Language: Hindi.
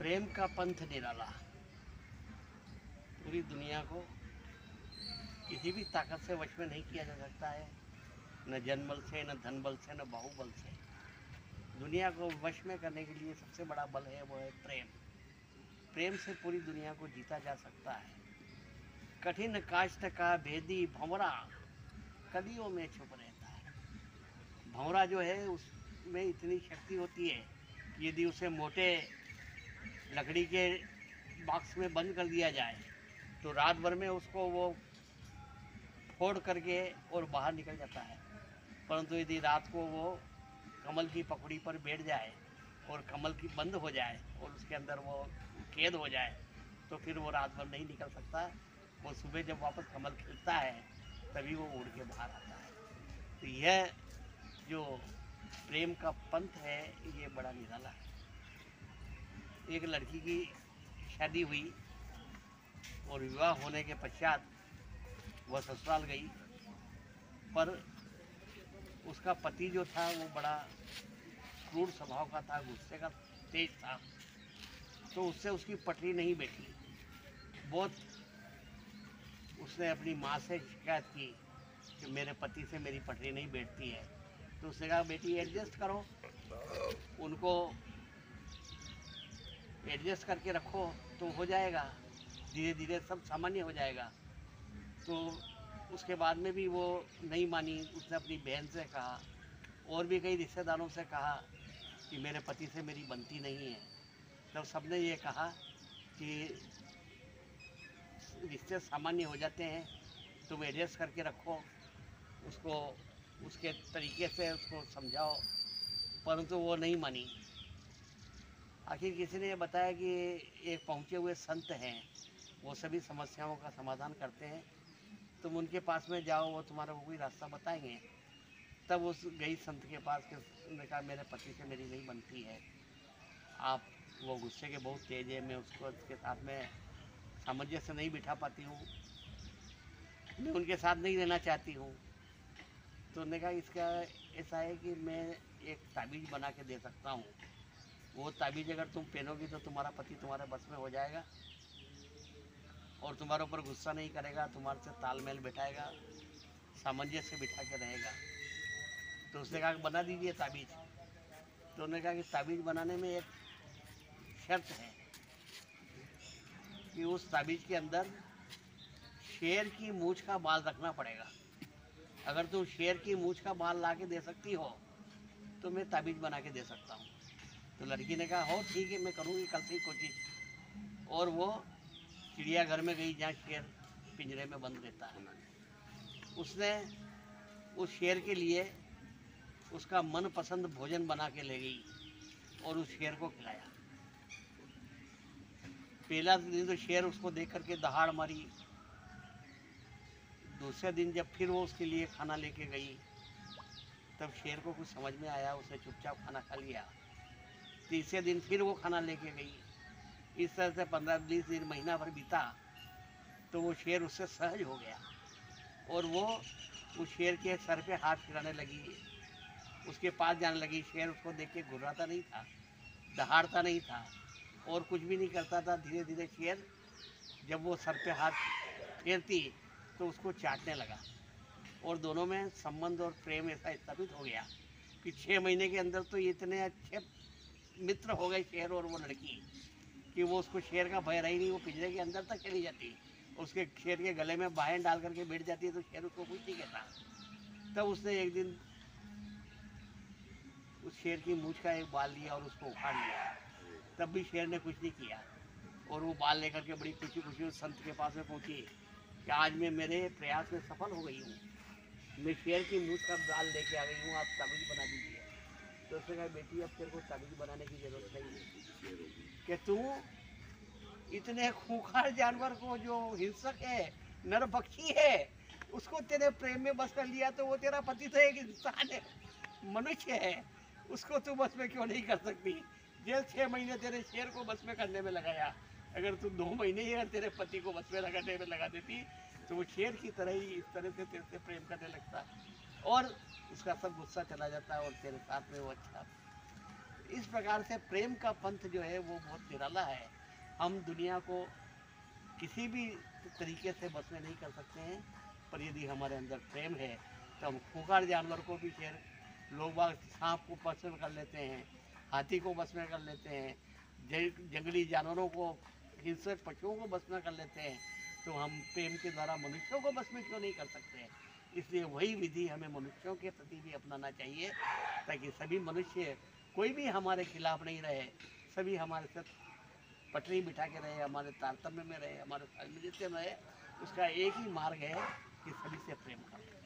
प्रेम का पंथ निराला पूरी दुनिया को किसी भी ताकत से वश में नहीं किया जा सकता है, न जनबल से, न धन बल से, न बाहुबल से। दुनिया को वश में करने के लिए सबसे बड़ा बल है, वो है प्रेम। प्रेम से पूरी दुनिया को जीता जा सकता है। कठिन काष्ठ का भेदी भंवरा कलियों में छुप रहता है। भंवरा जो है उसमें इतनी शक्ति होती है कि यदि उसे मोटे लकड़ी के बॉक्स में बंद कर दिया जाए तो रात भर में उसको वो फोड़ करके और बाहर निकल जाता है। परंतु यदि रात को वो कमल की पकड़ी पर बैठ जाए और कमल की बंद हो जाए और उसके अंदर वो कैद हो जाए तो फिर वो रात भर नहीं निकल सकता। वो सुबह जब वापस कमल खिलता है तभी वो उड़ के बाहर आता है। तो यह जो प्रेम का पंथ है ये बड़ा निराला है। एक लड़की की शादी हुई और विवाह होने के पश्चात वह ससुराल गई, पर उसका पति जो था वो बड़ा क्रूर स्वभाव का था, गुस्से का तेज था, तो उससे उसकी पटरी नहीं बैठी। बहुत उसने अपनी माँ से शिकायत की कि मेरे पति से मेरी पटरी नहीं बैठती है। तो उसने कहा बेटी एडजस्ट करो, उनको एडजस्ट करके रखो तो हो जाएगा, धीरे धीरे सब सामान्य हो जाएगा। तो उसके बाद में भी वो नहीं मानी। उसने अपनी बहन से कहा और भी कई रिश्तेदारों से कहा कि मेरे पति से मेरी बनती नहीं है। तब सबने ये कहा कि रिश्ते सामान्य हो जाते हैं, तुम एडजस्ट करके रखो, उसको उसके तरीके से उसको समझाओ, परंतु वो नहीं मानी। आखिर किसी ने बताया कि एक पहुँचे हुए संत हैं, वो सभी समस्याओं का समाधान करते हैं, तुम उनके पास में जाओ, वो तुम्हारा कोई रास्ता बताएंगे। तब उस गई संत के पास के ने कहा मेरे पति से मेरी नहीं बनती है, आप वो गुस्से के बहुत तेज है, मैं उसको उसके साथ में सामंजस्य नहीं बिठा पाती हूँ, मैं उनके साथ नहीं रहना चाहती हूँ। तो उन्होंने कहा इसका ऐसा है कि मैं एक ताबीज़ बना के दे सकता हूँ, वो ताबीज़ अगर तुम पहनोगी तो तुम्हारा पति तुम्हारे बस में हो जाएगा और तुम्हारे ऊपर गुस्सा नहीं करेगा, तुम्हारे से तालमेल बिठाएगा, सामंजस्य बिठा के रहेगा। तो उसने कहा बना दीजिए ताबीज़। तो उन्होंने कहा कि ताबीज़ बनाने में एक शर्त है कि उस ताबीज़ के अंदर शेर की मूंछ का बाल रखना पड़ेगा। अगर तुम शेर की मूंछ का बाल ला के दे सकती हो तो मैं ताबीज़ बना के दे सकता हूँ। तो लड़की ने कहा हो ठीक है, मैं करूँगी कल से ही कोशिश। और वो चिड़ियाघर में गई जहाँ शेर पिंजरे में बंद रहता है। उसने उस शेर के लिए उसका मनपसंद भोजन बना के ले गई और उस शेर को खिलाया। पहला दिन तो शेर उसको देख करके दहाड़ मारी। दूसरे दिन जब फिर वो उसके लिए खाना लेके गई तब शेर को कुछ समझ में आया, उसने चुपचाप खाना खा लिया। तीसरे दिन फिर वो खाना लेके गई। इस तरह से 15-20 दिन, महीना भर बीता तो वो शेर उससे सहज हो गया और वो उस शेर के सर पे हाथ फिराने लगी, उसके पास जाने लगी। शेर उसको देख के घुर्राता नहीं था, दहाड़ता नहीं था और कुछ भी नहीं करता था। धीरे धीरे शेर जब वो सर पे हाथ फेरती तो उसको चाटने लगा और दोनों में संबंध और प्रेम ऐसा स्थापित हो गया कि 6 महीने के अंदर तो इतने अच्छे मित्र हो गए शेर और वो लड़की कि वो उसको शेर का भय रहा ही नहीं। वो पिंजरे के अंदर तक चली जाती, उसके शेर के गले में बाहें डाल करके बैठ जाती है तो शेर उसको कुछ नहीं कहता। तब उसने एक दिन उस शेर की मूंछ का एक बाल लिया और उसको उखाड़ लिया। तब भी शेर ने कुछ नहीं किया और वो बाल लेकर के बड़ी खुशी खुशी उस संत के पास में पहुंची कि आज मैं मेरे प्रयास में सफल हो गई हूँ, मैं शेर की मूंछ का बाल लेके आ गई हूँ, आप ताबीज़ बना दीजिए। तो उसने कहा बेटी अब तेरे को ताबीज़ बनाने की ज़रूरत नहीं है कि तू इतने खूंखार जानवर को जो हिंसक है, नरभक्षी है, उसको तेरे प्रेम में बस कर लिया। तो वो तेरा पति तो एक इंसान है, मनुष्य है, उसको तू बस में क्यों नहीं कर सकती। जेल 6 महीने तेरे शेर को बस में करने में लगाया, अगर तू 2 महीने ही अगर तेरे पति को बस में लगाने में लगा देती तो वो शेर की तरह ही इस तरह से तेरे से प्रेम करने लगता और उसका सब गुस्सा चला जाता और तेरे साथ में वो अच्छा। इस प्रकार से प्रेम का पंथ जो है वो बहुत निराला है। हम दुनिया को किसी भी तरीके से बस में नहीं कर सकते हैं, पर यदि हमारे अंदर प्रेम है तो हम खूंखार जानवर को भी शेर, लोग बाग सांप को बस में कर लेते हैं, हाथी को बस में कर लेते हैं, जंगली जानवरों को, हिंसक पशुओं को बस में कर लेते हैं, तो हम प्रेम के द्वारा मनुष्यों को बस में क्यों नहीं कर सकते हैं। इसलिए वही विधि हमें मनुष्यों के प्रति भी अपनाना चाहिए, ताकि सभी मनुष्य कोई भी हमारे खिलाफ नहीं रहे, सभी हमारे साथ पटरी बिठा के रहे, हमारे तारतम्य में रहे, हमारे सामंजस्य में रहे। उसका एक ही मार्ग है कि सभी से प्रेम करें।